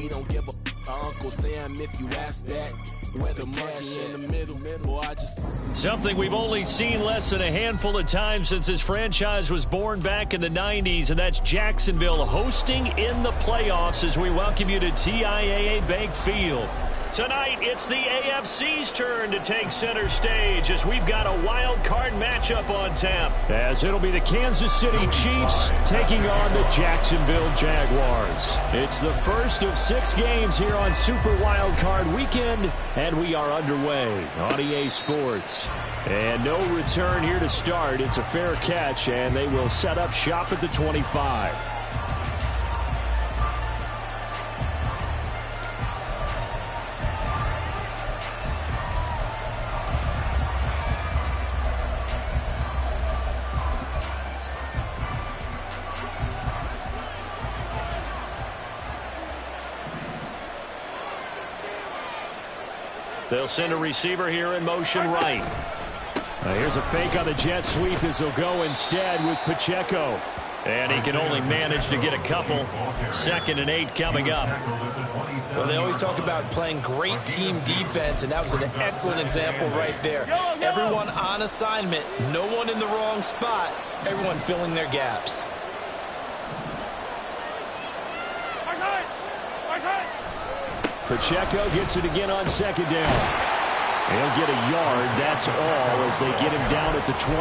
We don't give a Uncle Sam if you ask that. Whether cash in the middle, or I just... Something we've only seen less than a handful of times since this franchise was born back in the 90s, and that's Jacksonville hosting in the playoffs as we welcome you to TIAA Bank Field. Tonight, it's the AFC's turn to take center stage as we've got a wild card matchup on tap. As it'll be the Kansas City Chiefs taking on the Jacksonville Jaguars. It's the first of 6 games here on Super Wild Card Weekend, and we are underway on EA Sports. And no return here to start. It's a fair catch, and they will set up shop at the 25. They'll send a receiver here in motion right. Here's a fake on the jet sweep as he'll go instead with Pacheco. And he can only manage to get a couple. 2nd and 8 coming up. Well, they always talk about playing great team defense, and that was an excellent example right there. Everyone on assignment, no one in the wrong spot, everyone filling their gaps. Pacheco gets it again on 2nd down. He'll get a yard, that's all, as they get him down at the 28.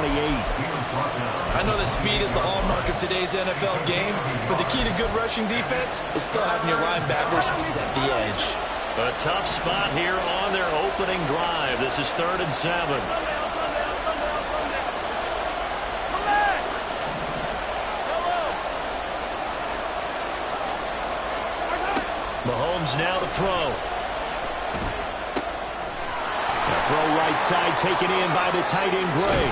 I know that speed is the hallmark of today's NFL game, but the key to good rushing defense is still having your linebackers set the edge. A tough spot here on their opening drive. This is 3rd and 7. Mahomes now to throw. The throw right side taken in by the tight end Gray.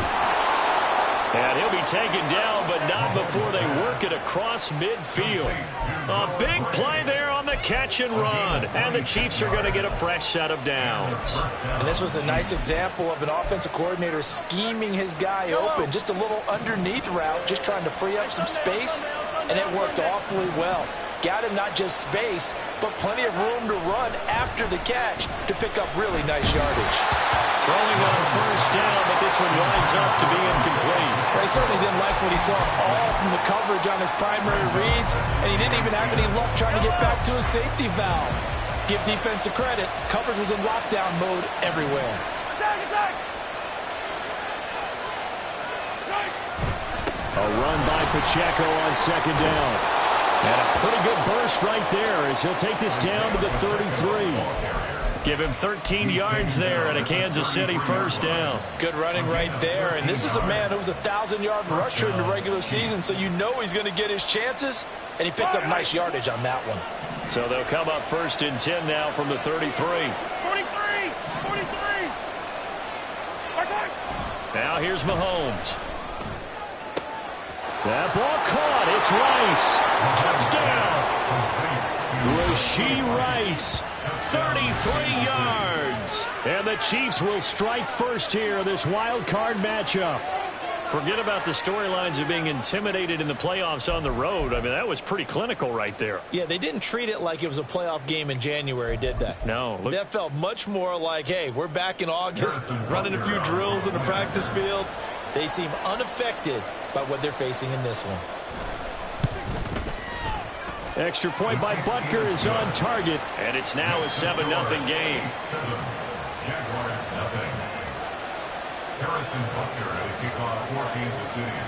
And he'll be taken down, but not before they work it across midfield. A big play there on the catch and run. And the Chiefs are going to get a fresh set of downs. And this was a nice example of an offensive coordinator scheming his guy open. Just a little underneath route, just trying to free up some space. And it worked awfully well. Got him not just space, but plenty of room to run after the catch to pick up really nice yardage. Throwing on 1st down, but this one winds up to be incomplete. Well, he certainly didn't like what he saw all from the coverage on his primary reads, and he didn't even have any luck trying to get back to his safety valve. Give defense a credit. Coverage was in lockdown mode everywhere. A run by Pacheco on 2nd down. And a pretty good burst right there as he'll take this down to the 33. Give him 13 yards there and a Kansas City 1st down. Good running right there. And this is a man who was a 1,000-yard rusher in the regular season, so you know he's going to get his chances, and he picks up nice yardage on that one. So they'll come up 1st and 10 now from the 33. 43! Now here's Mahomes. That ball caught. It's Rice. Touchdown. Rashee Rice. 33 yards. And the Chiefs will strike first here in this wild card matchup. Forget about the storylines of being intimidated in the playoffs on the road. I mean, that was pretty clinical right there. Yeah, they didn't treat it like it was a playoff game in January, did they? No. That felt much more like, hey, we're back in August, running a few drills in the practice field. They seem unaffected by what they're facing in this one. Extra point by Butker is on target, and it's now a 7-0 game. Jaguars nothing. Harrison Butker at a kickoff for Kansas City.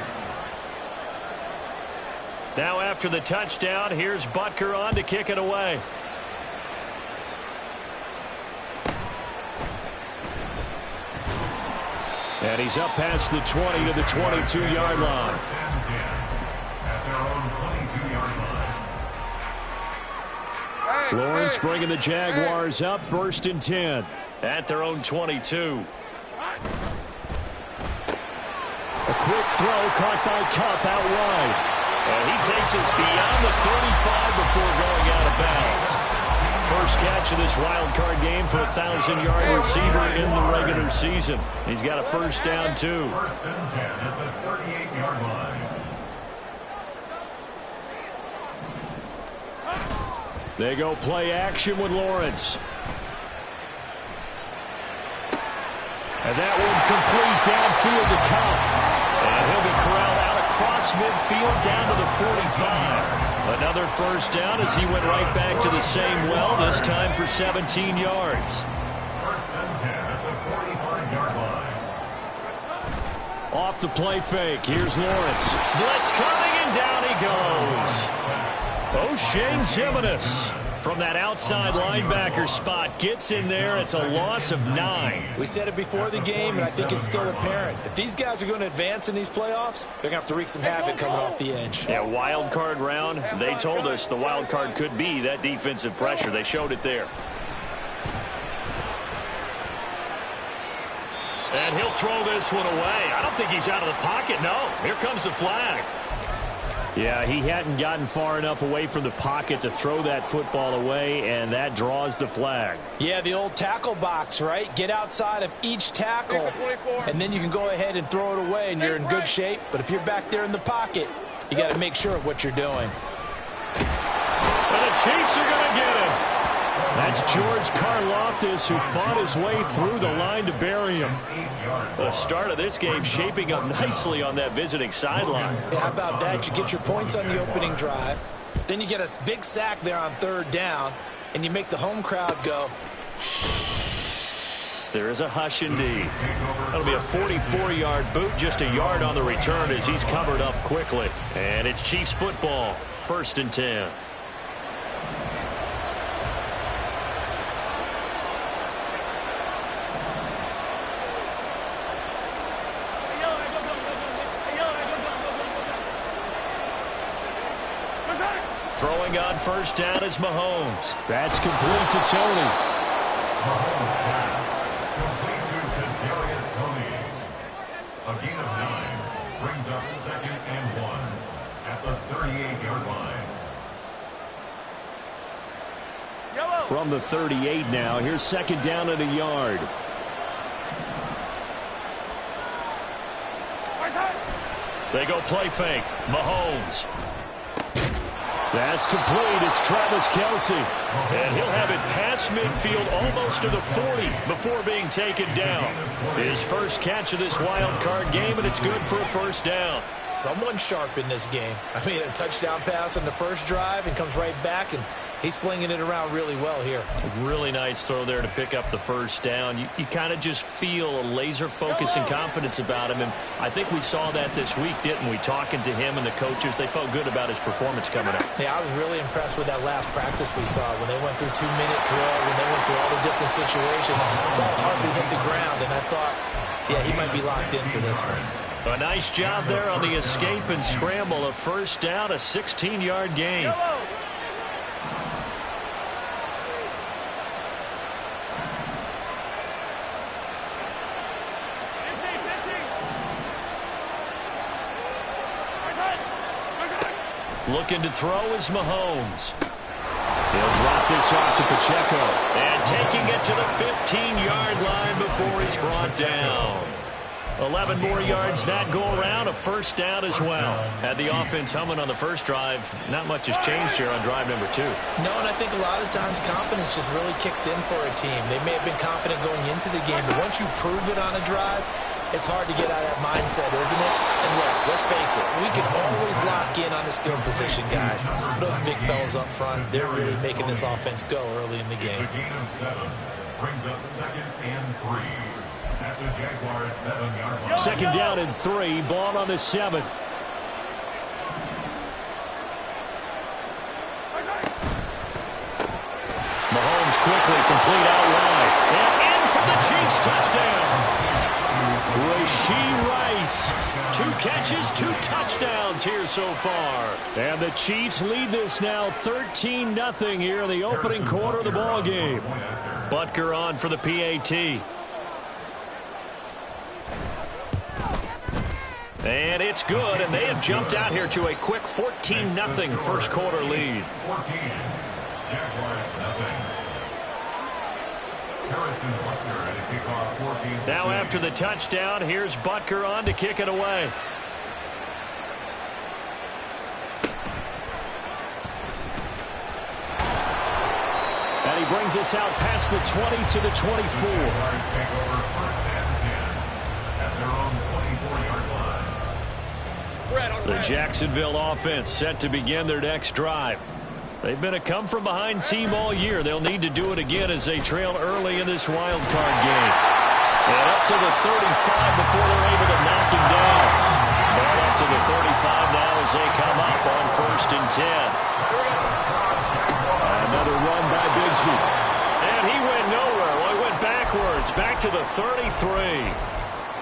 Now after the touchdown, here's Butker on to kick it away. And he's up past the 20 to the 22-yard line. Lawrence bringing the Jaguars up 1st and 10 at their own 22. A quick throw caught by Kupp out wide. And he takes us beyond the 35 before going out of bounds. First catch of this wild card game for a 1,000-yard receiver in the regular season. He's got a 1st down, too. 1st and 10 at the 38-yard line. They go play action with Lawrence. And that one complete downfield to count. And he'll be corralled out across midfield down to the 45. Another first down as he went right back to the same well, this time for 17 yards. First and 10 at the 45-yard line. Off the play fake. Here's Lawrence. Blitz coming, and down he goes. O'Shane Jimenez from that outside linebacker spot gets in there. It's a loss of 9. We said it before the game, and I think it's still apparent. If these guys are going to advance in these playoffs, they're going to have to wreak some havoc coming off the edge. Yeah, wild card round. They told us the wild card could be that defensive pressure. They showed it there. And he'll throw this one away. I don't think he's out of the pocket. No, here comes the flag. Yeah, he hadn't gotten far enough away from the pocket to throw that football away, and that draws the flag. Yeah, the old tackle box, right? Get outside of each tackle, and then you can go ahead and throw it away, and you're in good shape. But if you're back there in the pocket, you got to make sure of what you're doing. And the Chiefs are going to get him. That's George Karlaftis, who fought his way through the line to bury him. The start of this game shaping up nicely on that visiting sideline. Yeah, how about that? You get your points on the opening drive. Then you get a big sack there on third down, and you make the home crowd go. There is a hush indeed. That'll be a 44-yard boot, just a yard on the return as he's covered up quickly. And it's Chiefs football, 1st and 10. Throwing on first down is Mahomes. That's complete to Tony. Mahomes pass. Complete to Kadarius Toney. A gain of 9 brings up 2nd and 1 at the 38-yard line. From the 38 now, here's 2nd down and a yard. They go play fake. Mahomes. That's complete. It's Travis Kelce. And he'll have it past midfield almost to the 40 before being taken down. His first catch of this wild card game, and it's good for a first down. Someone sharp in this game. I mean, a touchdown pass on the first drive and comes right back, and he's flinging it around really well here. Really nice throw there to pick up the first down. You kind of just feel a laser focus and confidence about him, and I think we saw that this week, didn't we? Talking to him and the coaches, they felt good about his performance coming up. Yeah, I was really impressed with that last practice we saw when they went through 2-minute drill, when they went through all the different situations. Ball hardly hit the ground, and I thought, yeah, he might be locked in for this one. A nice job there on the escape and scramble. A first down, a 16-yard gain. Looking to throw is Mahomes. He'll drop this off to Pacheco. And taking it to the 15-yard line before he's brought down. 11 more yards that go around, a first down as well. Had the offense humming on the first drive. Not much has changed here on drive number 2. No, and I think a lot of times confidence just really kicks in for a team. They may have been confident going into the game, but once you prove it on a drive, it's hard to get out of that mindset, isn't it? And look, let's face it, we can always lock in on the skill position, guys. But those big fellas up front, they're really making this offense go early in the game. The gain of 7 brings up 2nd and 3 at the Jaguars' 7-yard line. 2nd down and 3, ball on the 7. Mahomes quickly complete out wide. And in for the Chiefs touchdown. Rashee Rice, 2 catches, 2 touchdowns here so far. And the Chiefs lead this now 13-0 here in the opening quarter of the ball game. Butker on for the PAT. And it's good, and they have jumped out here to a quick 14-0 first quarter lead. 14, Jaguars 0. Harrison Butker at a kickoff 14. Now after the touchdown, here's Butker on to kick it away. And he brings us out past the 20 to the 24. The Jacksonville offense set to begin their next drive. They've been a come-from-behind team all year. They'll need to do it again as they trail early in this wild card game. And up to the 35 before they're able to knock him down. Ball up to the 35 now as they come up on 1st and 10. Another run by Bigsby. And he went nowhere. Well, he went backwards. Back to the 33.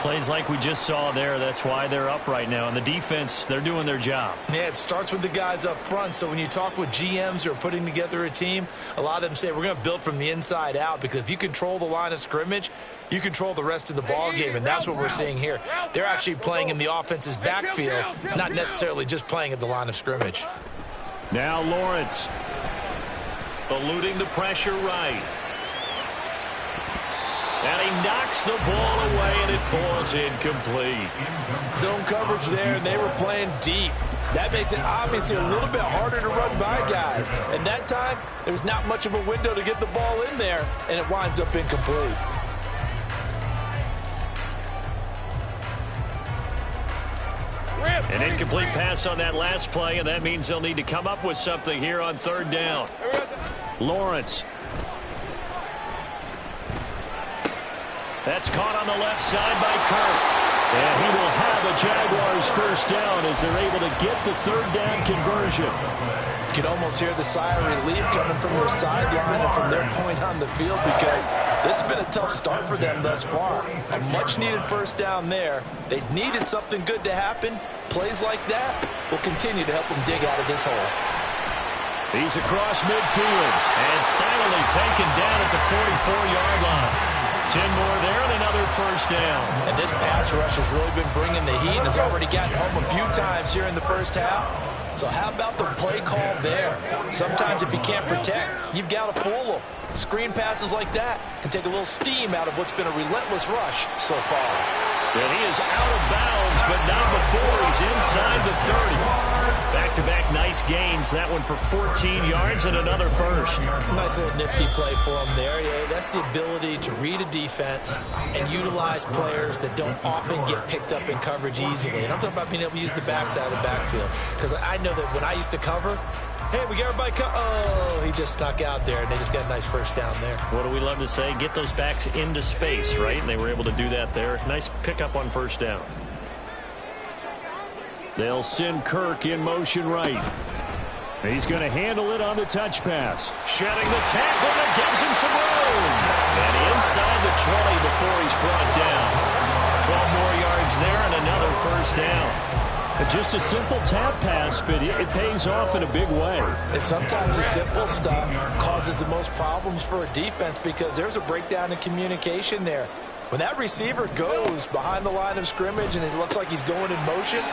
Plays like we just saw there. That's why they're up right now. And the defense, they're doing their job. Yeah, it starts with the guys up front. So when you talk with GMs who are putting together a team, a lot of them say we're going to build from the inside out, because if you control the line of scrimmage, you control the rest of the ball game, and that's what we're seeing here. They're actually playing in the offense's backfield, not necessarily just playing at the line of scrimmage. Now Lawrence eluding the pressure right. And he knocks the ball away, and it falls incomplete. Zone coverage there, and they were playing deep. That makes it obviously a little bit harder to run by guys. And that time, there's not much of a window to get the ball in there, and it winds up incomplete. An incomplete pass on that last play, and that means they'll need to come up with something here on 3rd down. Lawrence. That's caught on the left side by Kirk. And he will have the Jaguars 1st down as they're able to get the 3rd down conversion. You can almost hear the sigh of relief coming from their sideline and from their point on the field, because this has been a tough start for them thus far. A much-needed 1st down there. They needed something good to happen. Plays like that will continue to help them dig out of this hole. He's across midfield and finally taken down at the 44-yard line. 10 more there and another 1st down. And this pass rush has really been bringing the heat and has already gotten home a few times here in the 1st half. So how about the play call there? Sometimes if you can't protect, you've got to fool them. Screen passes like that can take a little steam out of what's been a relentless rush so far. And he is out of bounds, but not before he's inside the 30. Back-to-back nice gains. That one for 14 yards and another 1st. Nice little nifty play for him there. Yeah, that's the ability to read a defense and utilize players that don't often get picked up in coverage easily. And I'm talking about being able to use the backside of the backfield. Because I know that when I used to cover, hey, we got everybody oh, he just snuck out there, and they just got a nice 1st down there. What do we love to say? Get those backs into space, right? And they were able to do that there. Nice pickup on 1st down. They'll send Kirk in motion right. He's going to handle it on the touch pass. Shedding the tackle that gives him some room. And inside the 20 before he's brought down. 12 more yards there and another 1st down. Just a simple tap pass, but it pays off in a big way. And sometimes the simple stuff causes the most problems for a defense, because there's a breakdown in communication there. When that receiver goes behind the line of scrimmage and it looks like he's going in motion,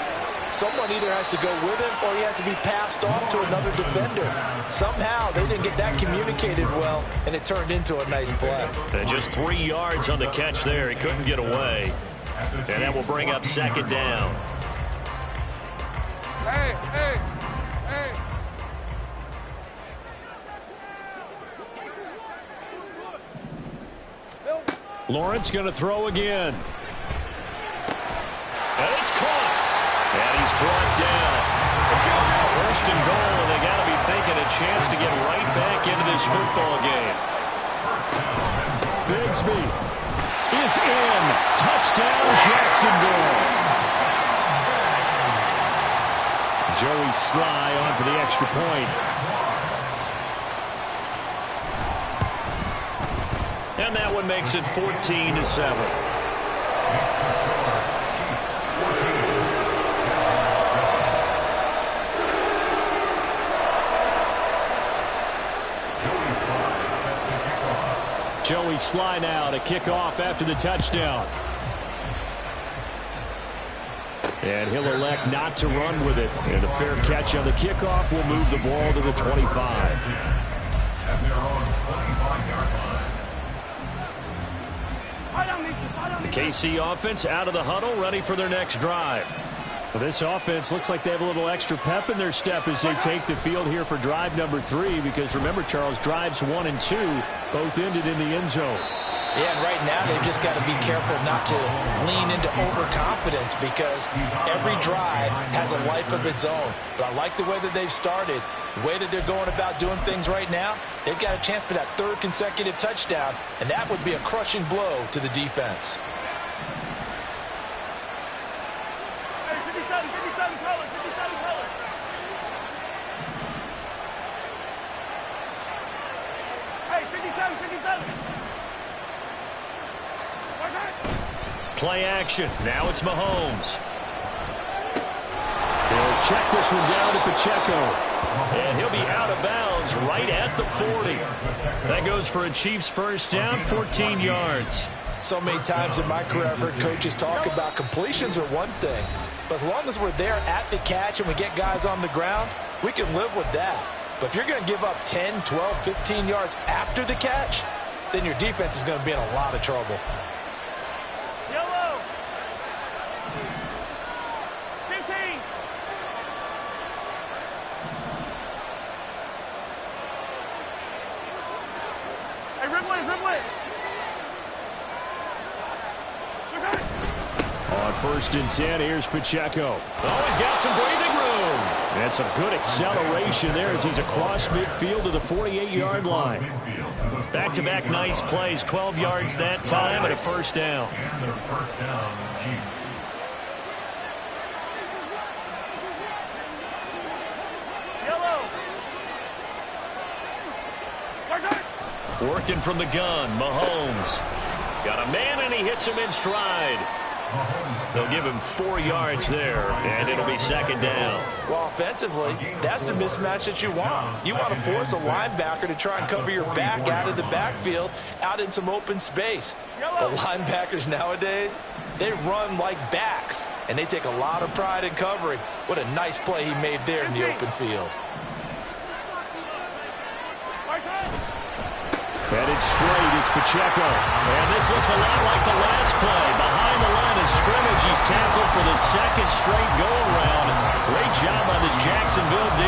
someone either has to go with him or he has to be passed off to another defender. Somehow they didn't get that communicated well, and it turned into a nice play. And just 3 yards on the catch there. He couldn't get away. And that will bring up 2nd down. Hey, hey, hey. Lawrence going to throw again. And it's caught. And he's brought down. 1st and goal, and they got to be thinking a chance to get right back into this football game. Bigsby is in. Touchdown, Jacksonville. Joey Sly on for the extra point. And that one makes it 14-7. Joey Sly now to kick off after the touchdown. And he'll elect not to run with it. And a fair catch on the kickoff will move the ball to the 25. At their own 25-yard line. The KC offense out of the huddle, ready for their next drive. Well, this offense looks like they have a little extra pep in their step as they take the field here for drive number 3, because remember, Charles, drives 1 and 2 both ended in the end zone. Yeah, and right now they've just got to be careful not to lean into overconfidence, because every drive has a life of its own. But I like the way that they've started, the way that they're going about doing things right now. They've got a chance for that 3rd consecutive touchdown, and that would be a crushing blow to the defense. Play action. Now it's Mahomes. He'll check this one down to Pacheco. And he'll be out of bounds right at the 40. That goes for a Chiefs first down, 14 yards. So many times in my career I've heard coaches talk about completions are one thing, but as long as we're there at the catch and we get guys on the ground, we can live with that. But if you're going to give up 10, 12, 15 yards after the catch, then your defense is going to be in a lot of trouble. Yellow. 15. Hey, Ridley. On 1st and 10, here's Pacheco. Oh, he's got some breathing room. That's some good acceleration there as he's across midfield to the 48-yard line. Back-to-back nice plays, 12 yards that time and a first down. And their first down, Chiefs. Yellow. Working from the gun, Mahomes. Got a man, and he hits him in stride. They'll give him 4 yards there, and it'll be 2nd down. Well, offensively, that's the mismatch that you want. You want to force a linebacker to try and cover your back out of the backfield, out in some open space. But linebackers nowadays, they run like backs, and they take a lot of pride in covering. What a nice play he made there in the open field. Headed straight, it's Pacheco. And this looks a lot like the last play. Behind the line of scrimmage, he's tackled for the 2nd straight go-around. Great job on this Jacksonville D.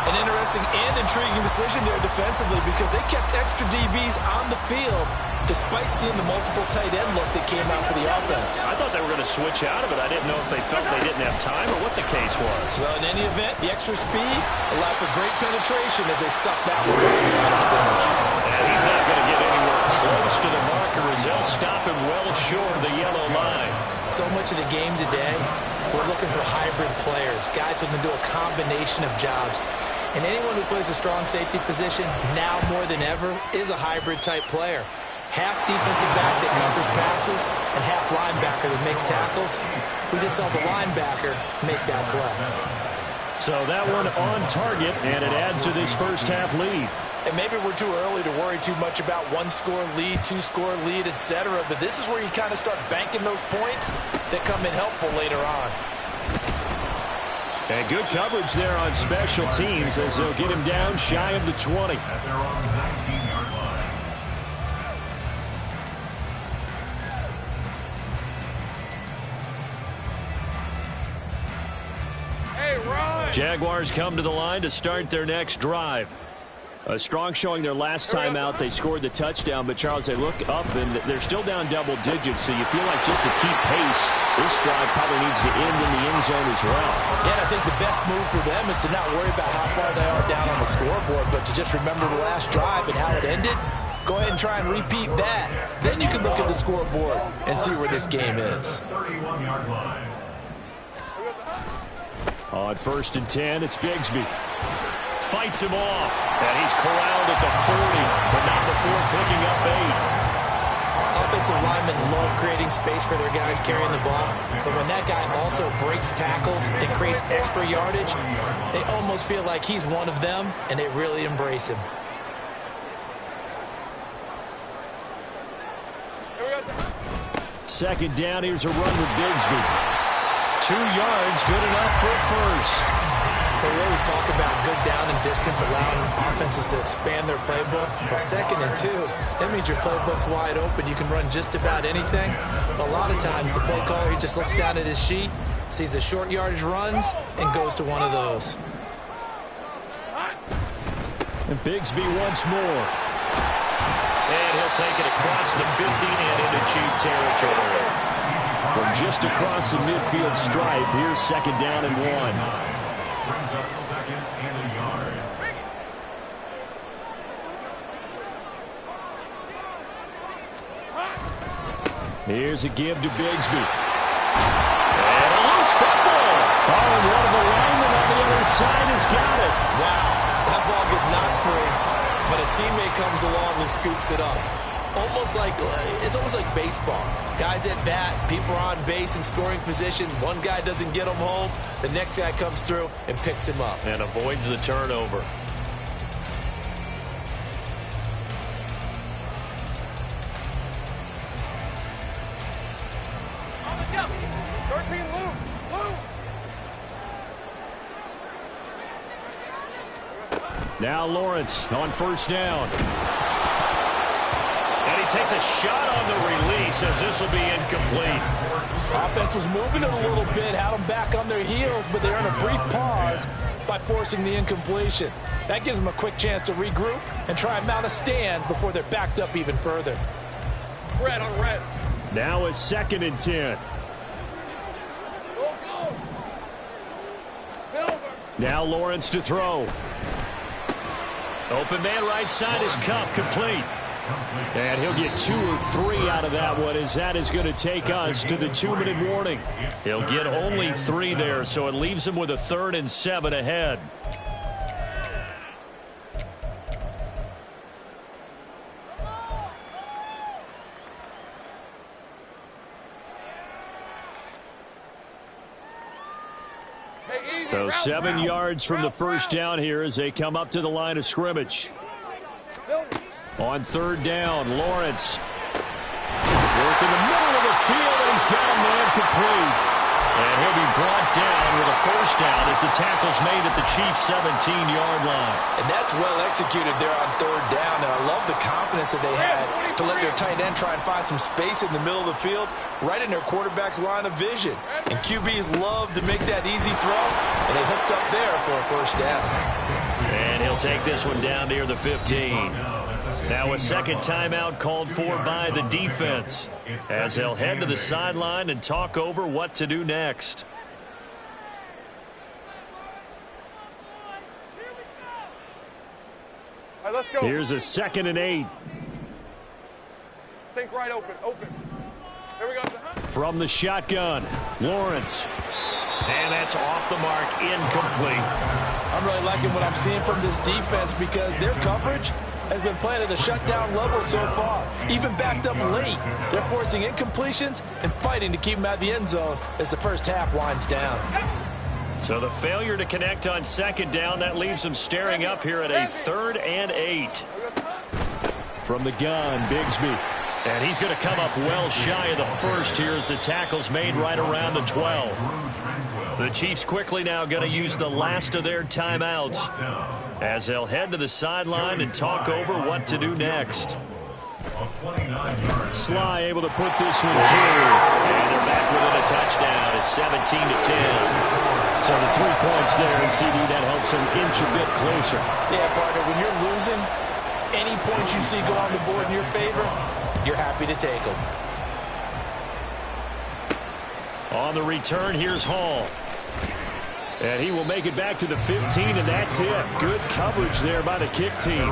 An interesting and intriguing decision there defensively, because they kept extra DBs on the field despite seeing the multiple tight end look that came out for the offense. I thought they were going to switch out of it. I didn't know if they felt they didn't have time or what the case was. Well, in any event, the extra speed allowed for great penetration as they stuck that one on the line of scrimmage. And he's not going to get anywhere close to the marker as they'll stop him well short of the yellow line. So much of the game today, we're looking for hybrid players, guys who can do a combination of jobs. And anyone who plays a strong safety position, now more than ever, is a hybrid type player. Half defensive back that covers passes and half linebacker that makes tackles. We just saw the linebacker make that play. So that one on target, and it adds to this first half lead. And maybe we're too early to worry too much about 1-score lead, 2-score lead, etc. But this is where you kind of start banking those points that come in helpful later on. And good coverage there on special teams as they'll get him down shy of the 20. At their own 19-yard line. Hey, run. Jaguars come to the line to start their next drive. A strong showing their last time out. They scored the touchdown, but Charles, they look up and they're still down double digits, so you feel like just to keep pace, this drive probably needs to end in the end zone as well. Yeah, and I think the best move for them is to not worry about how far they are down on the scoreboard, but to just remember the last drive and how it ended. Go ahead and try and repeat that. Then you can look at the scoreboard and see where this game is. 31-yard line. On 1st and 10, it's Bigsby. Fights him off, and he's corralled at the 40, but not before picking up 8. Offensive linemen love creating space for their guys carrying the ball, but when that guy also breaks tackles and creates extra yardage, they almost feel like he's one of them, and they really embrace him. Second down, here's a run with Bigsby. 2 yards, good enough for a first. We always talk about good down and distance, allowing offenses to expand their playbook. Well, 2nd and 2, that means your playbook's wide open. You can run just about anything. But a lot of times, the play caller, he just looks down at his sheet, sees the short yardage runs, and goes to one of those. And Bigsby once more. And he'll take it across the 15 and into Chief territory. From just across the midfield stripe, here's 2nd down and 1. Brings up 2nd and a yard. Here's a give to Bigsby. And a loose football. Oh, and one of the linemen on the other side has got it. Wow, that ball gets knocked free, but a teammate comes along and scoops it up. It's almost like baseball. Guys at bat, people are on base in scoring position. One guy doesn't get him home. The next guy comes through and picks him up. And avoids the turnover. On the jump. 13, Lou. Now Lawrence on 1st down. And he takes a shot on the release as this will be incomplete. Offense was moving it a little bit, had them back on their heels, but they're in a brief pause by forcing the incompletion. That gives them a quick chance to regroup and try and mount a stand before they're backed up even further. Red on red. Now it's 2nd and 10. Go. Silver. Now Lawrence to throw. Open man right side is Cup, complete. And he'll get 2 or 3 out of that one, as that is going to take us to the 2-minute warning. He'll get only 3 there, so it leaves him with a 3rd and 7 ahead. So 7 yards from the 1st down here as they come up to the line of scrimmage. On 3rd down, Lawrence. Work in the middle of the field, and he's got a man complete. And he'll be brought down with a 1st down as the tackle's made at the Chiefs' 17-yard line. And that's well executed there on 3rd down. And I love the confidence that they had to let their tight end try and find some space in the middle of the field, right in their quarterback's line of vision. And QBs love to make that easy throw, and they hooked up there for a 1st down. And he'll take this one down near the 15. Now a 2nd timeout called for by the defense, as they'll head to the sideline and talk over what to do next. All right, let's go. Here's a 2nd and 8. Think right open. Here we go. From the shotgun, Lawrence. And that's off the mark, incomplete. I'm really liking what I'm seeing from this defense because their coverage has been playing at a shutdown level so far. Even backed up late, they're forcing incompletions and fighting to keep them out of the end zone as the 1st half winds down. So the failure to connect on 2nd down, that leaves them staring up here at a 3rd and 8. From the gun, Bigsby. And he's going to come up well shy of the 1st here as the tackle's made right around the 12. The Chiefs quickly now going to use the last of their timeouts as they'll head to the sideline and talk over what to do next. Sly able to put this one through. And they're back within a touchdown at 17-10. So the 3 points there, and CD, that helps them inch a bit closer. Yeah, partner, when you're losing, any points you see go on the board in your favor, you're happy to take them. On the return, here's Hall. And he will make it back to the 15, and that's it. Good coverage there by the kick team.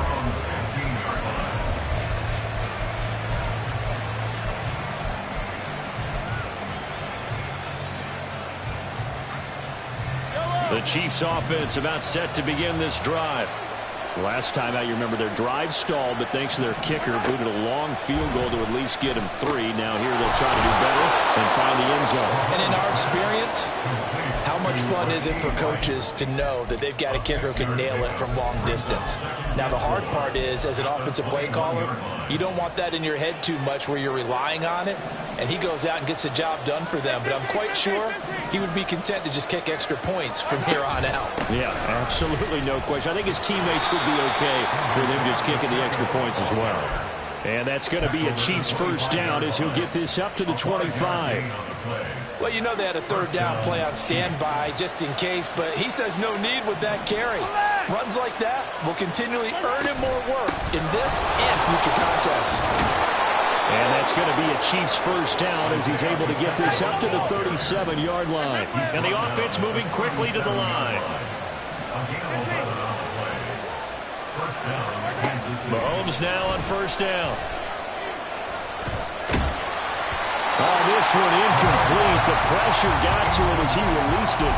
The Chiefs offense about set to begin this drive. Last time out, you remember their drive stalled, but thanks to their kicker, booted a long field goal to at least get him 3. Now here they'll try to do better and find the end zone. And in our experience, how much fun is it for coaches to know that they've got a kicker who can nail it from long distance? Now the hard part is, as an offensive play caller, you don't want that in your head too much where you're relying on it, and he goes out and gets the job done for them. But I'm quite sure he would be content to just kick extra points from here on out. Yeah, absolutely no question. I think his teammates would be okay with him just kicking the extra points as well. And that's going to be a Chiefs first down as he'll get this up to the 25. Well, you know they had a third down play on standby just in case, but he says no need with that carry. Runs like that will continually earn him more work in this and future contests. And that's going to be a Chiefs first down as he's able to get this up to the 37-yard line. And the offense moving quickly to the line. Mahomes now on first down. Oh, this one incomplete. The pressure got to him as he released it.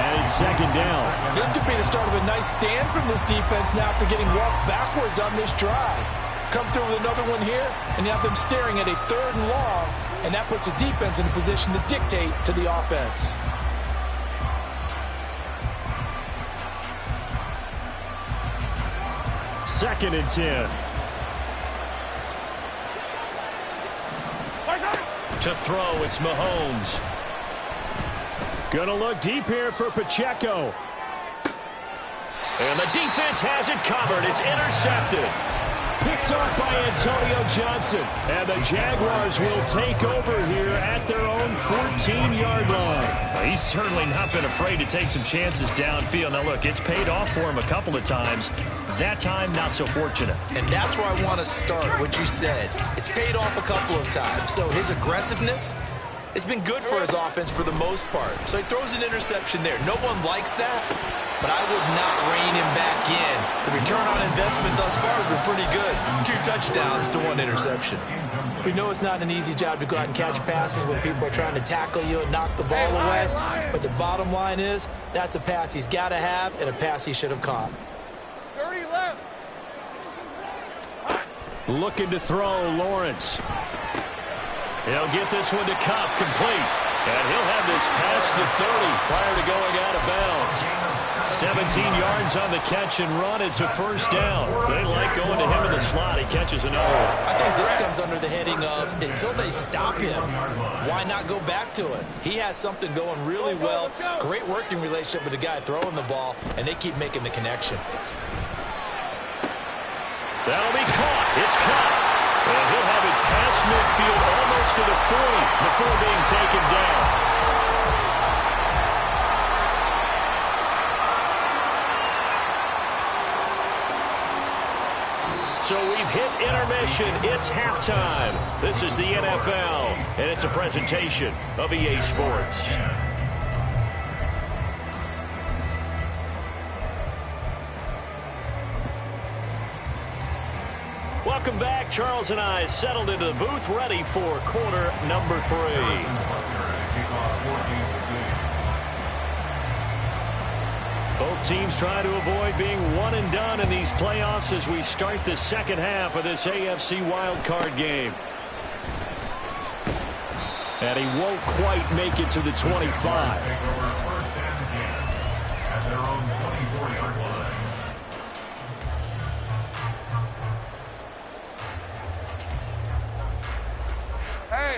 And it's second down. This could be the start of a nice stand from this defense now after getting walked backwards on this drive. Come through with another one here, and you have them staring at a third and long, and that puts the defense in a position to dictate to the offense. Second and 10. To throw, it's Mahomes. Gonna look deep here for Pacheco. And the defense has it covered. It's intercepted. Picked off by Antonio Johnson. And the Jaguars will take over here at their own 14-yard line. Well, he's certainly not been afraid to take some chances downfield. Now, look, it's paid off for him a couple of times. That time, not so fortunate. And that's where I want to start, what you said. It's paid off a couple of times. So his aggressiveness has been good for his offense for the most part. So he throws an interception there. No one likes that, but I would not rein him back in. The return on investment thus far has been pretty good. 2 touchdowns to 1 interception. We know it's not an easy job to go out and catch passes when people are trying to tackle you and knock the ball away. But the bottom line is, that's a pass he's got to have and a pass he should have caught. 30 left. Looking to throw, Lawrence. He'll get this one to Cup, complete. And he'll have this past the 30 prior to going out of bounds. 17 yards on the catch and run. It's a first down. They like going to him in the slot. He catches another one. I think this comes under the heading of until they stop him, why not go back to it? He has something going really well. Great working relationship with the guy throwing the ball, and they keep making the connection. That'll be caught. It's caught. And he'll have it past midfield almost to the 40 before being taken down. So we've hit intermission. It's halftime. This is the NFL, and it's a presentation of EA Sports. Welcome back. Charles and I settled into the booth, ready for quarter number 3. Both teams try to avoid being one and done in these playoffs as we start the second half of this AFC wildcard game. And he won't quite make it to the 25.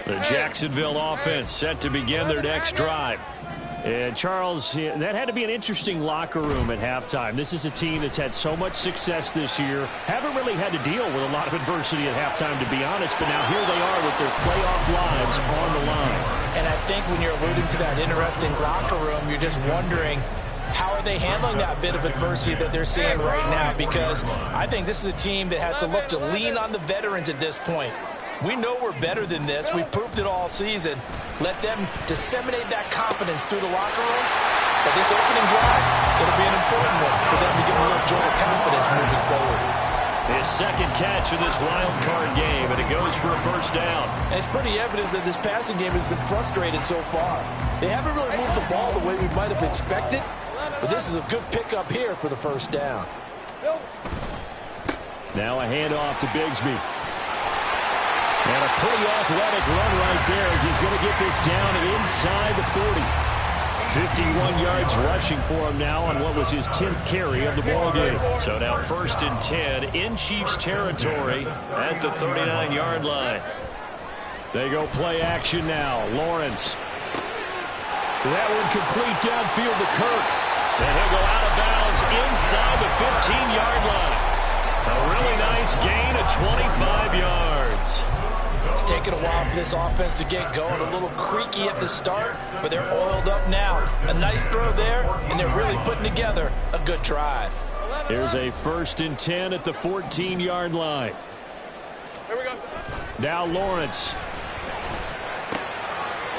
The Jacksonville offense set to begin their next drive. And Charles, that had to be an interesting locker room at halftime. This is a team that's had so much success this year. Haven't really had to deal with a lot of adversity at halftime, to be honest. But now here they are with their playoff lives on the line. And I think when you're alluding to that interesting locker room, you're just wondering, how are they handling that bit of adversity that they're seeing right now? Because I think this is a team that has to look to lean on the veterans at this point. We know we're better than this. We've proved it all season. Let them disseminate that confidence through the locker room. But this opening drive, it'll be an important one for them to get a little jolt of confidence moving forward. His second catch of this wild card game, and it goes for a first down. And it's pretty evident that this passing game has been frustrated so far. They haven't really moved the ball the way we might have expected, but this is a good pickup here for the first down. Now a handoff to Bigsby. And a pretty athletic run right there as he's going to get this down inside the 40. 51 yards rushing for him now on what was his 10th carry of the ballgame. So now 1st and 10 in Chiefs territory at the 39-yard line. They go play action now. Lawrence. That one complete downfield to Kirk. And he'll go out of bounds inside the 15-yard line. A really nice gain of 25 yards. taken a while for this offense to get going. A little creaky at the start, but they're oiled up now. A nice throw there, and they're really putting together a good drive. Here's a 1st and 10 at the 14-yard line. Here we go. Now Lawrence.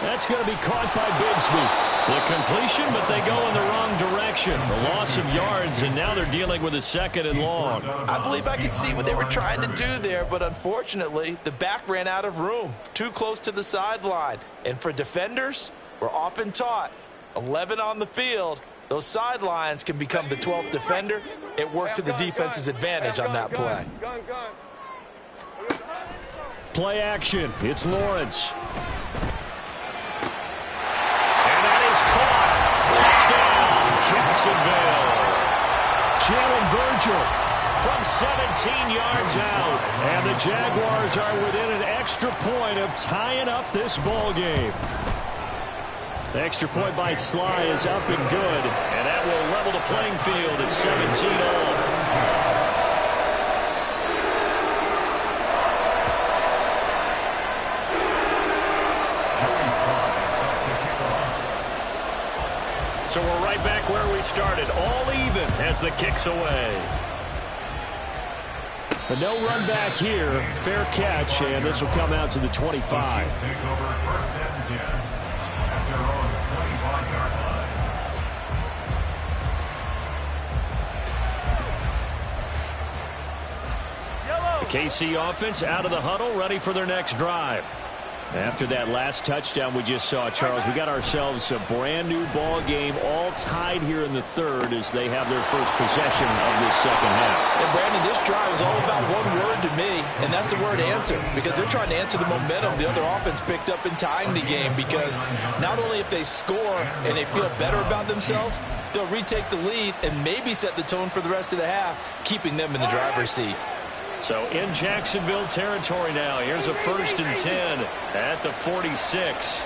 That's going to be caught by Bigsby. The completion, but they go in the wrong direction. The loss of yards, and now they're dealing with a 2nd and long. I believe I could see what they were trying to do there, but unfortunately, the back ran out of room. Too close to the sideline. And for defenders, we're often taught, 11 on the field, those sidelines can become the 12th defender. It worked to the defense's advantage on that play. Play action. It's Lawrence. Jacksonville. Jalen Virgil from 17 yards out. And the Jaguars are within an extra point of tying up this ball game. The extra point by Sly is up and good. And that will level the playing field at 17 all. So we're right back where we started, all even as the kick's away. But no run back here. Fair catch, and this will come out to the 25. Take over 1st and 10 at their own 25-yard line. The KC offense out of the huddle, ready for their next drive. After that last touchdown we just saw, Charles, we got ourselves a brand-new ball game, all tied here in the 3rd as they have their first possession of this 2nd half. And, Brandon, this drive is all about one word to me, and that's the word answer, because they're trying to answer the momentum the other offense picked up in tying the game, because not only if they score and they feel better about themselves, they'll retake the lead and maybe set the tone for the rest of the half, keeping them in the driver's seat. So in Jacksonville territory now. Here's a 1st and 10 at the 46.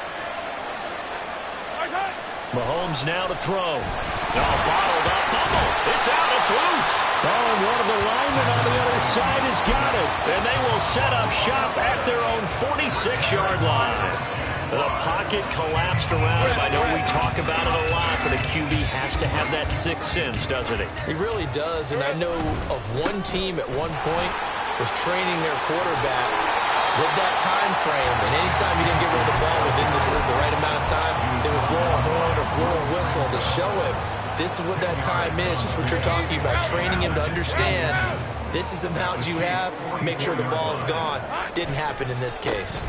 Mahomes now to throw. Oh, bottled up. Fumble. It's out. It's loose. Oh, and one of the linemen on the other side has got it. And they will set up shop at their own 46-yard line. The pocket collapsed around him. I know we talk about it a lot, but a QB has to have that 6th sense, doesn't he? He really does, and I know of one team at one point was training their quarterback with that time frame, and anytime he didn't get rid of the ball within the right amount of time, they would blow a horn or blow a whistle to show him this is what that time is, just what you're talking about, training him to understand this is the amount you have, make sure the ball's gone. Didn't happen in this case.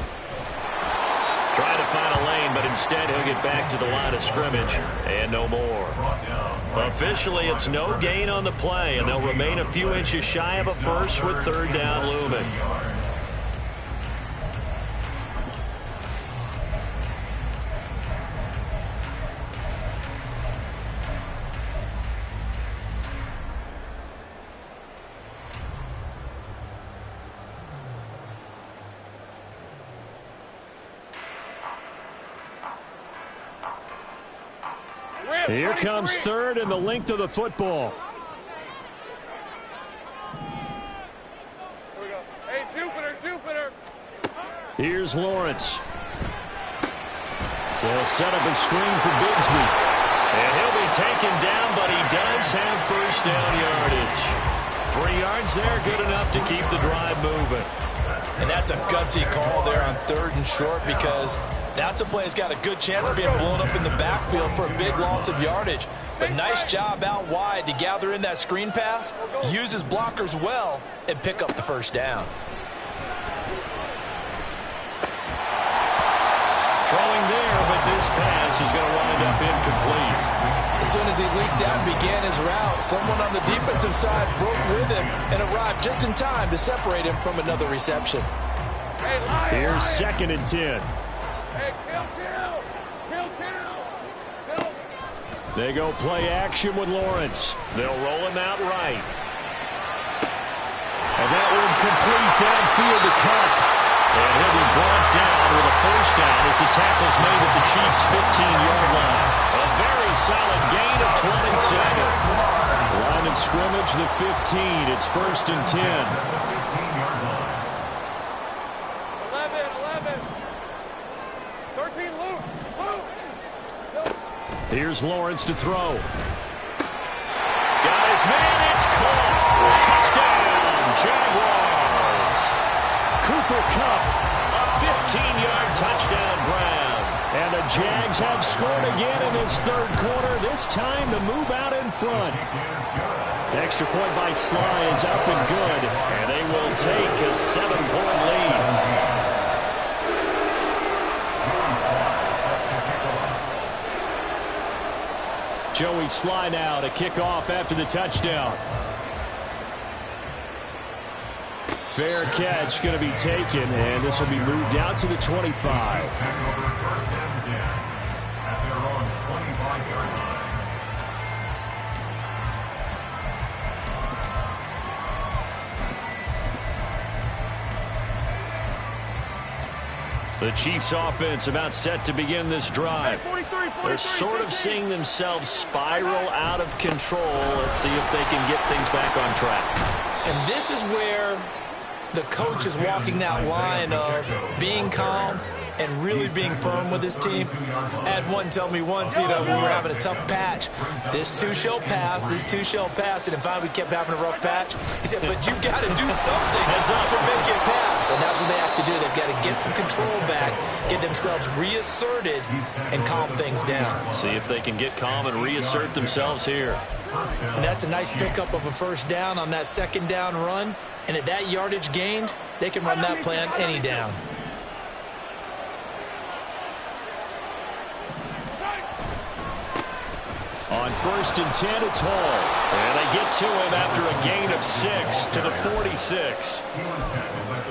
Trying to find a lane, but instead he'll get back to the line of scrimmage and no more. Officially, it's no gain on the play, and they'll remain a few inches shy of a first with 3rd down looming. Here comes 3rd and the length of the football. Here we go. Hey, Jupiter. Here's Lawrence. They'll set up a screen for Bigsby. And he'll be taken down, but he does have 1st down yardage. 3 yards there, good enough to keep the drive moving. And that's a gutsy call there on 3rd and short, because that's a play that's got a good chance of being blown up in the backfield for a big loss of yardage. But nice job out wide to gather in that screen pass, use his blockers well, and pick up the 1st down. Throwing there, but this pass is going to wind up incomplete. As soon as he leaked out and began his route, someone on the defensive side broke with him and arrived just in time to separate him from another reception. Here's 2nd and 10. Hey, kill. They go play action with Lawrence. They'll roll him out right. And that one complete downfield to Cup. And he'll be brought down with a 1st down as the tackle's made at the Chiefs' 15-yard line. A very solid gain of 27. Line of scrimmage, the 15. It's 1st and 10. 11. Here's Lawrence to throw. Got his man. It's caught. Touchdown, Jaguars. Cooper Kupp, a 15-yard touchdown grab. And the Jags have scored again in this third quarter, this time to move out in front. The extra point by Sly is up and good, and they will take a 7-point lead. Joey Sly now to kick off after the touchdown. Fair catch going to be taken, and this will be moved out to the 25. The Chiefs offense about set to begin this drive. They're sort of seeing themselves spiral out of control. Let's see if they can get things back on track. And this is where the coach is walking that line of being calm and really being firm with his team. I had one tell me once, when we were having a tough patch, this too shall pass, this too shall pass, and finally we kept having a rough patch. He said, but you got to do something to make it pass, and that's what they have to do. They've got to get some control back, get themselves reasserted, and calm things down. See if they can get calm and reassert themselves here. And that's a nice pickup of a first down on that second down run, and at that yardage gained, they can run that plan any down. On 1st and 10, it's Hall. And they get to him after a gain of 6 to the 46.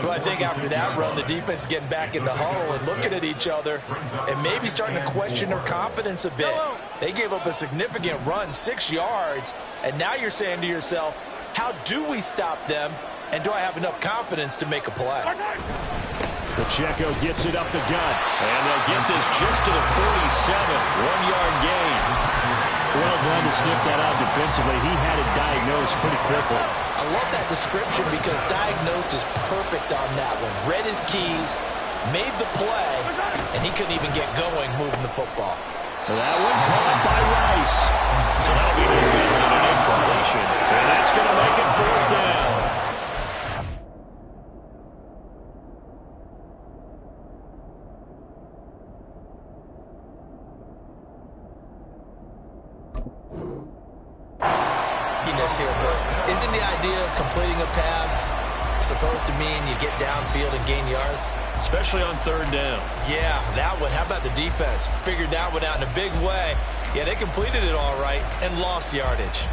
Well, I think after that run, the defense is getting back in the huddle and looking at each other and maybe starting to question their confidence a bit. They gave up a significant run, 6 yards, and now you're saying to yourself, how do we stop them, and do I have enough confidence to make a play? Pacheco gets it up the gut, and they'll get this just to the 47, 1-yard gain. Well done to sniff that out defensively. He had it diagnosed pretty quickly. I love that description because diagnosed is perfect on that one. Read his keys, made the play, and he couldn't even get going moving the football. That one caught by Rice. So that'll be an incompletion, and that's going to make it 4th down. Here, but isn't the idea of completing a pass supposed to mean you get downfield and gain yards? Especially on 3rd down. Yeah, that one. How about the defense? Figured that one out in a big way. Yeah, they completed it all right and lost yardage.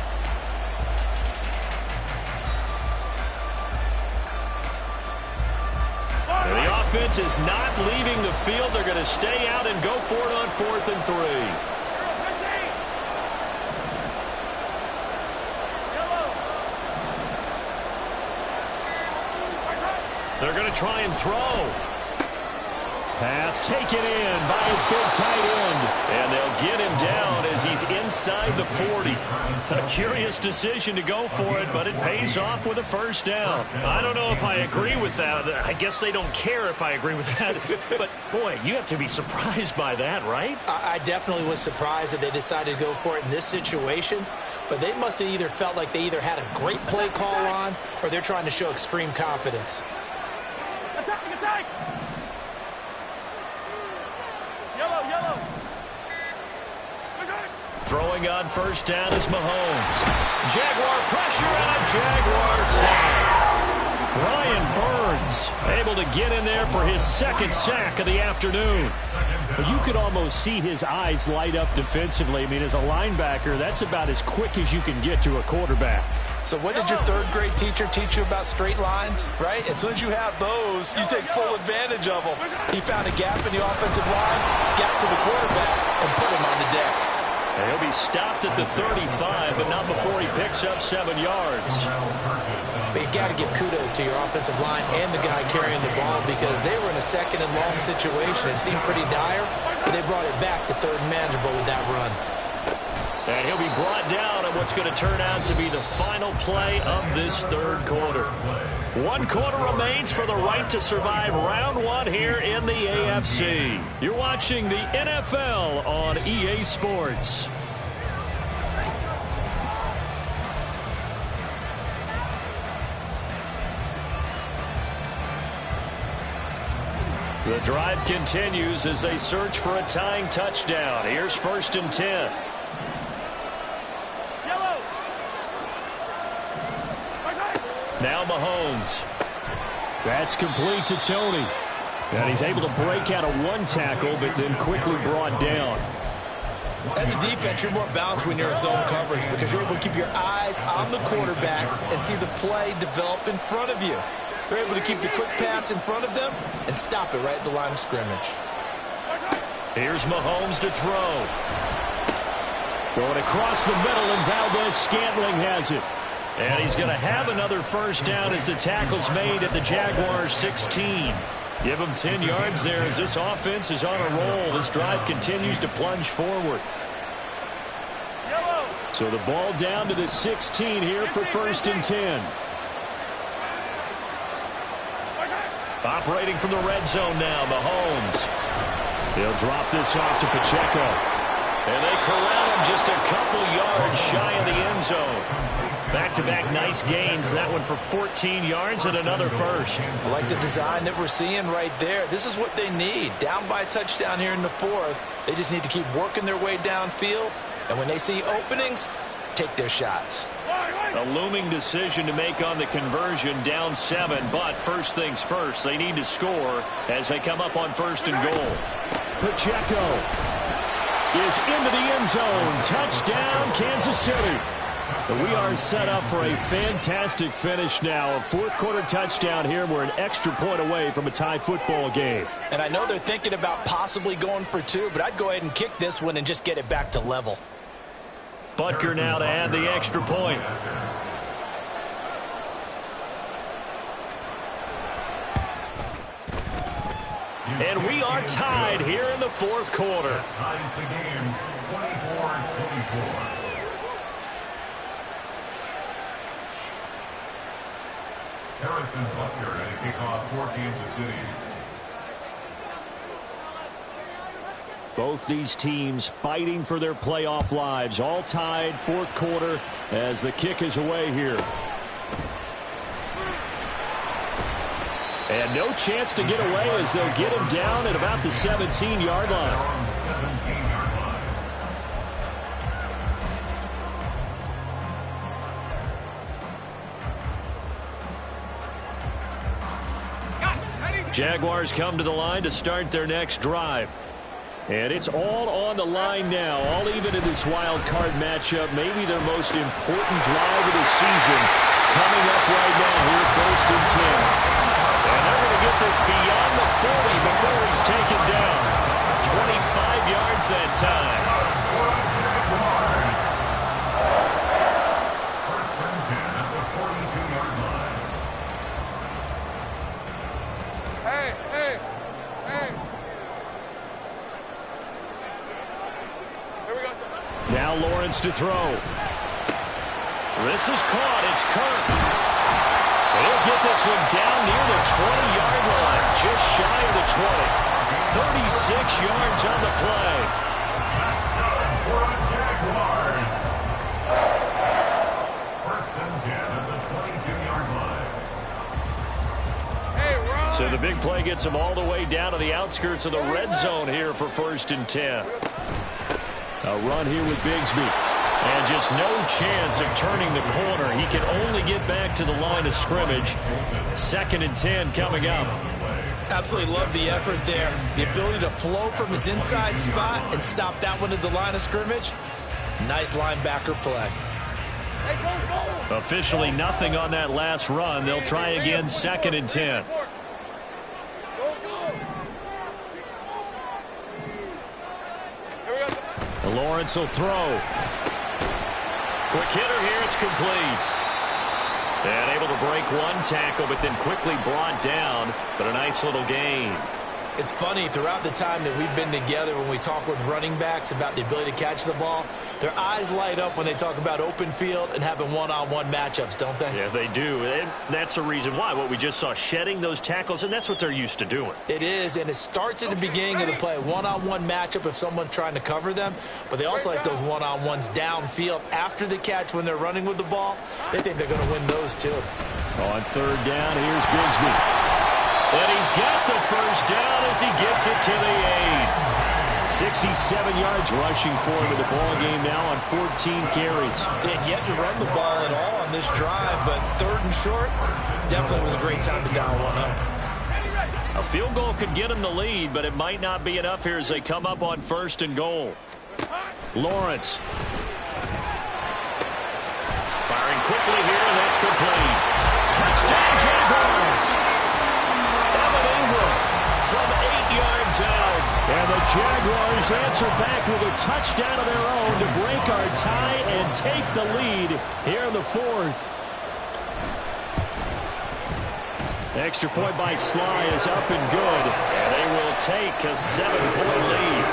The offense is not leaving the field. They're going to stay out and go for it on 4th and 3. They're going to try and throw. Pass taken in by his big tight end. And they'll get him down as he's inside the 40. A curious decision to go for it, but it pays off with a 1st down. I don't know if I agree with that. I guess they don't care if I agree with that. But, boy, you have to be surprised by that, right? I definitely was surprised that they decided to go for it in this situation. But they must have either felt like they either had a great play call on or they're trying to show extreme confidence. Attack! Yellow! Throwing on 1st down is Mahomes. Jaguar pressure and a Jaguar sack. Brian Burns able to get in there for his 2nd sack of the afternoon. But you could almost see his eyes light up defensively. I mean, as a linebacker, that's about as quick as you can get to a quarterback. So what did your 3rd grade teacher teach you about straight lines, right? As soon as you have those, you take full advantage of them. He found a gap in the offensive line, got to the quarterback, and put him on the deck. And he'll be stopped at the 35, but not before he picks up 7 yards. But you got to give kudos to your offensive line and the guy carrying the ball because they were in a 2nd and long situation. It seemed pretty dire, but they brought it back to 3rd and manageable with that run. And he'll be brought down on what's going to turn out to be the final play of this third quarter. 1 quarter remains for the right to survive round 1 here in the AFC. You're watching the NFL on EA Sports. The drive continues as they search for a tying touchdown. Here's 1st and 10. Now Mahomes. That's complete to Tony. And he's able to break out of 1 tackle, but then quickly brought down. As a defense, you're more balanced when you're in zone coverage because you're able to keep your eyes on the quarterback and see the play develop in front of you. They're able to keep the quick pass in front of them and stop it right at the line of scrimmage. Here's Mahomes to throw. Going across the middle, and Valdez-Scantling has it. And he's going to have another 1st down as the tackle's made at the Jaguars' 16. Give him 10 yards there as this offense is on a roll. This drive continues to plunge forward. So the ball down to the 16 here for 1st and 10. Operating from the red zone now, Mahomes. He'll drop this off to Pacheco. And they corral him just a couple yards shy of the end zone. Back-to-back nice gains. That one for 14 yards and another 1st. I like the design that we're seeing right there. This is what they need. Down by a touchdown here in the 4th. They just need to keep working their way downfield. And when they see openings, take their shots. A looming decision to make on the conversion, down 7. But first things first, they need to score as they come up on 1st and goal. Pacheco is into the end zone. Touchdown, Kansas City. We are set up for a fantastic finish now. A 4th quarter touchdown here. We're an extra point away from a tie football game. And I know they're thinking about possibly going for 2, but I'd go ahead and kick this one and just get it back to level. Butker now to add the extra point. And we are tied here in the 4th quarter. Ties the game 24-24. Harrison Butker at a kickoff for Kansas City. Both these teams fighting for their playoff lives. All tied, 4th quarter as the kick is away here. And no chance to get away as they'll get him down at about the 17-yard line. Jaguars come to the line to start their next drive. And it's all on the line now, all even in this wild card matchup. Maybe their most important drive of the season coming up right now here, 1st and 10. And they're going to get this beyond the 40 before it's taken down. 25 yards that time. First and 10 at the 42-yard line. Hey. Here we go. Now Lawrence to throw. This is caught. It's Kirk. He'll get this one down near the 20-yard line, just shy of the 20. 36 yards on the play. That's good for the Jaguars. First and 10 at the 22-yard line. Hey, run. So the big play gets them all the way down to the outskirts of the red zone here for 1st and 10. A run here with Bigsby. And just no chance of turning the corner. He can only get back to the line of scrimmage. 2nd and 10 coming up. Absolutely love the effort there. The ability to flow from his inside spot and stop that one at the line of scrimmage. Nice linebacker play. Hey, go. Officially nothing on that last run. They'll try again, 2nd and 10. Lawrence will throw. Quick hitter here, it's complete. And able to break 1 tackle, but then quickly brought down. But a nice little gain. It's funny, throughout the time that we've been together, when we talk with running backs about the ability to catch the ball, their eyes light up when they talk about open field and having one-on-one matchups, don't they? Yeah, they do. And that's the reason why. What we just saw, shedding those tackles, and that's what they're used to doing. It is, and it starts at the beginning of the play. One-on-one matchup if someone's trying to cover them, but they also like those one-on-ones downfield after the catch when they're running with the ball. They think they're going to win those, too. On third down, here's Bigsby. And he's got the first down as he gets it to the 8. 67 yards rushing for him in the ball game now on 14 carries. They had yet to run the ball at all on this drive, but third and short, definitely was a great time to dial one up. A field goal could get him the lead, but it might not be enough here as they come up on first and goal. Lawrence. Firing quickly here, and that's complete. Touchdown, Jaguars! From 8 yards out. And the Jaguars answer back with a touchdown of their own to break our tie and take the lead here in the fourth. Extra point by Sly is up and good. And they will take a 7-point lead.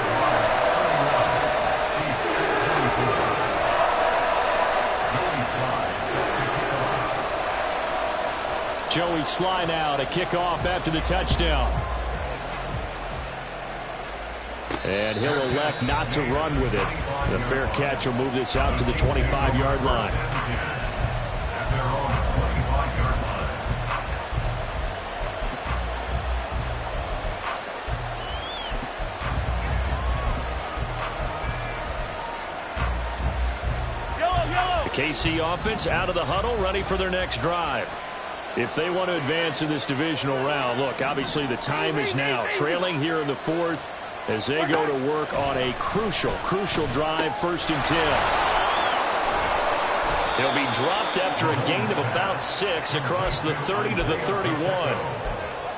Joey Sly now to kick off after the touchdown. And he'll elect not to run with it. The fair catch will move this out to the 25-yard line. The KC offense out of the huddle, ready for their next drive. If they want to advance in this divisional round, look, obviously the time is now. Trailing here in the fourth as they go to work on a crucial drive, 1st and 10. He'll be dropped after a gain of about 6 across the 30 to the 31.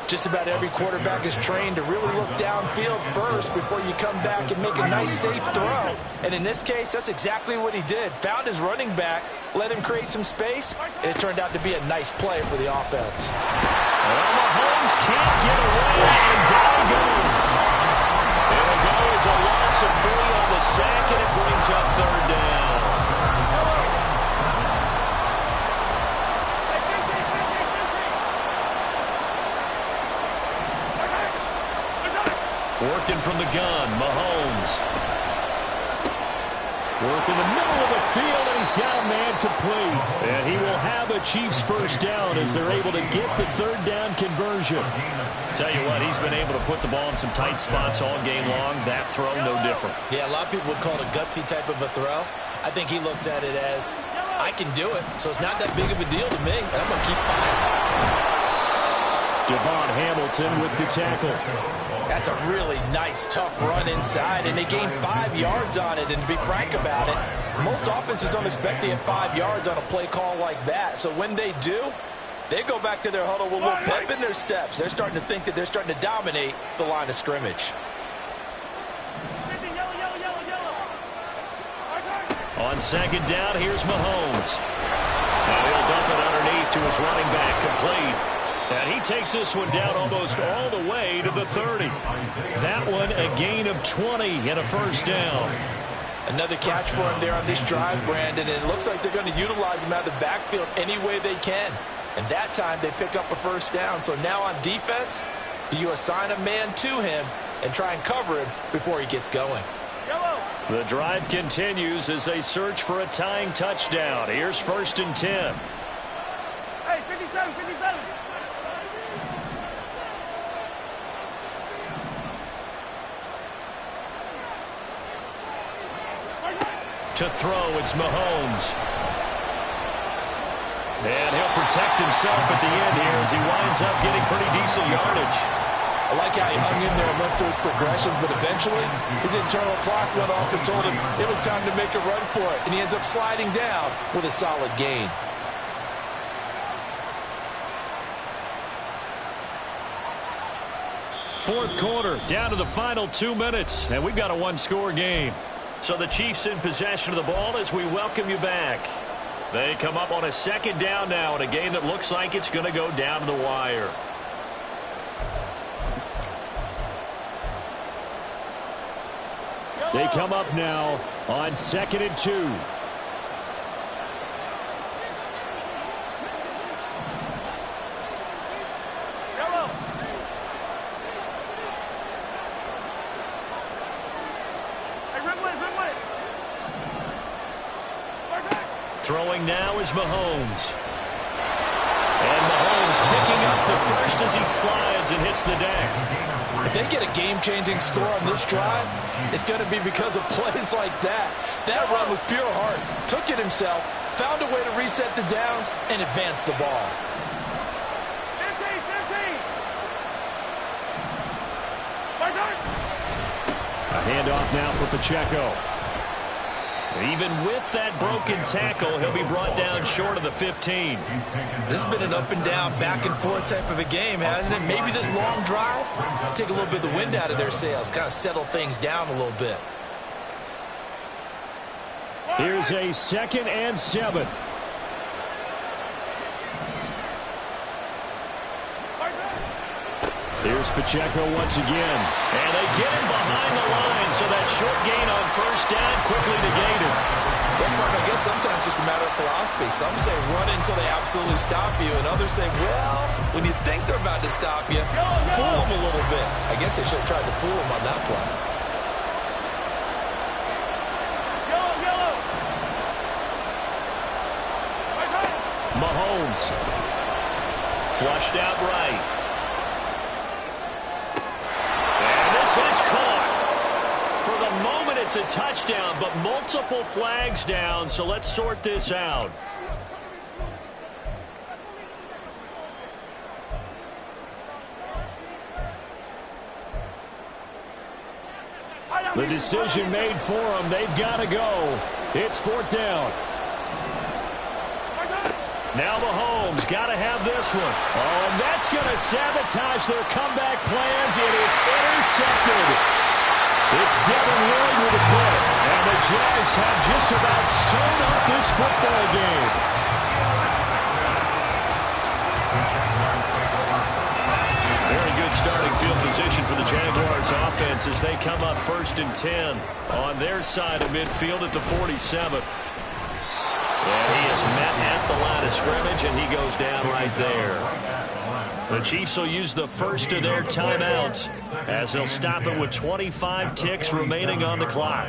Just about every quarterback is trained to really look downfield first before you come back and make a nice, safe throw. And in this case, that's exactly what he did. Found his running back, let him create some space, and it turned out to be a nice play for the offense. Well, Mahomes can't get away, and down he goes. And it goes a loss of 3 on the sack, and it brings up third down. Working from the gun, Mahomes. Work in the middle of the field, and he's got a man complete. And he will have a Chiefs first down as they're able to get the third down conversion. Tell you what, he's been able to put the ball in some tight spots all game long. That throw, no different. Yeah, a lot of people would call it a gutsy type of a throw. I think he looks at it as, I can do it, so it's not that big of a deal to me, and I'm going to keep firing. Devon Hamilton with the tackle. That's a really nice, tough run inside, and they gained 5 yards on it. And to be frank about it, most offenses don't expect to get 5 yards on a play call like that. So when they do, they go back to their huddle with a little pep in their steps. They're starting to think that they're starting to dominate the line of scrimmage. On second down, here's Mahomes. And he'll dump it underneath to his running back, complete. And he takes this one down almost all the way to the 30. That one a gain of 20 and a first down. Another catch for him there on this drive, Brandon, and it looks like they're going to utilize him out of the backfield any way they can. And that time they pick up a first down. So now on defense, do you assign a man to him and try and cover him before he gets going? The drive continues as they search for a tying touchdown. Here's 1st and 10. Hey, 57, 57. To throw, it's Mahomes. And he'll protect himself at the end here as he winds up getting pretty decent yardage. I like how he hung in there and went through his progressions, but eventually his internal clock went off and told him it was time to make a run for it, and he ends up sliding down with a solid gain. Fourth quarter, down to the final 2 minutes, and we've got a one-score game. So the Chiefs in possession of the ball as we welcome you back. They come up on a second down now in a game that looks like it's going to go down to the wire. They come up now on 2nd and 2. Throwing now is Mahomes. And Mahomes picking up the first as he slides and hits the deck. If they get a game-changing score on this drive, it's going to be because of plays like that. That run was pure heart. Took it himself, found a way to reset the downs, and advance the ball. 15. A handoff now for Pacheco. Even with that broken tackle, he'll be brought down short of the 15. This has been an up-and-down, back-and-forth type of a game, hasn't it? Maybe this long drive take a little bit of the wind out of their sails, kind of settle things down a little bit. Here's a 2nd and 7. Here's Pacheco once again. And they get him behind the line, so that short gain on first down quickly negated. Well, partner, I guess sometimes it's just a matter of philosophy. Some say run until they absolutely stop you, and others say, well, when you think they're about to stop you, fool them a little bit. I guess they should have tried to fool them on that play. Mahomes. Flushed out right. Is caught. For the moment, it's a touchdown, but multiple flags down, so let's sort this out. The decision made for them. They've got to go. It's 4th down. Now Mahomes got to have this one. Oh, and that's going to sabotage their comeback plans. It is intercepted. It's Devin Lloyd with a pick. And the Jags have just about sewn up this football game. Very good starting field position for the Jaguars offense as they come up 1st and 10 on their side of midfield at the 47. And he is met at the line of scrimmage, and he goes down right there. The Chiefs will use the first of their timeouts as they'll stop it with 25 ticks remaining on the clock.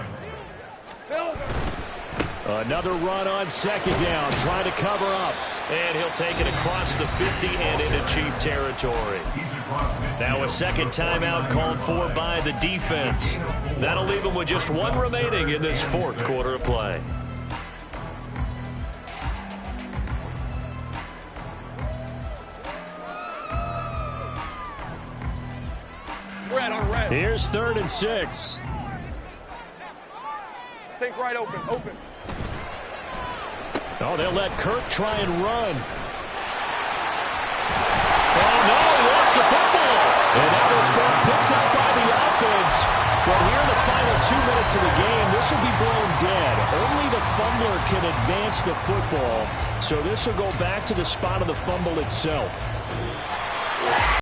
Another run on 2nd down, trying to cover up. And he'll take it across the 50 and into Chief territory. Now a 2nd timeout called for by the defense. That'll leave him with just 1 remaining in this 4th quarter of play. Here's 3rd and 6. Think right open. Oh, they'll let Kirk try and run. Oh, no, he lost the football. And that has been picked up by the offense. But here in the final 2 minutes of the game, this will be blown dead. Only the fumbler can advance the football. So this will go back to the spot of the fumble itself.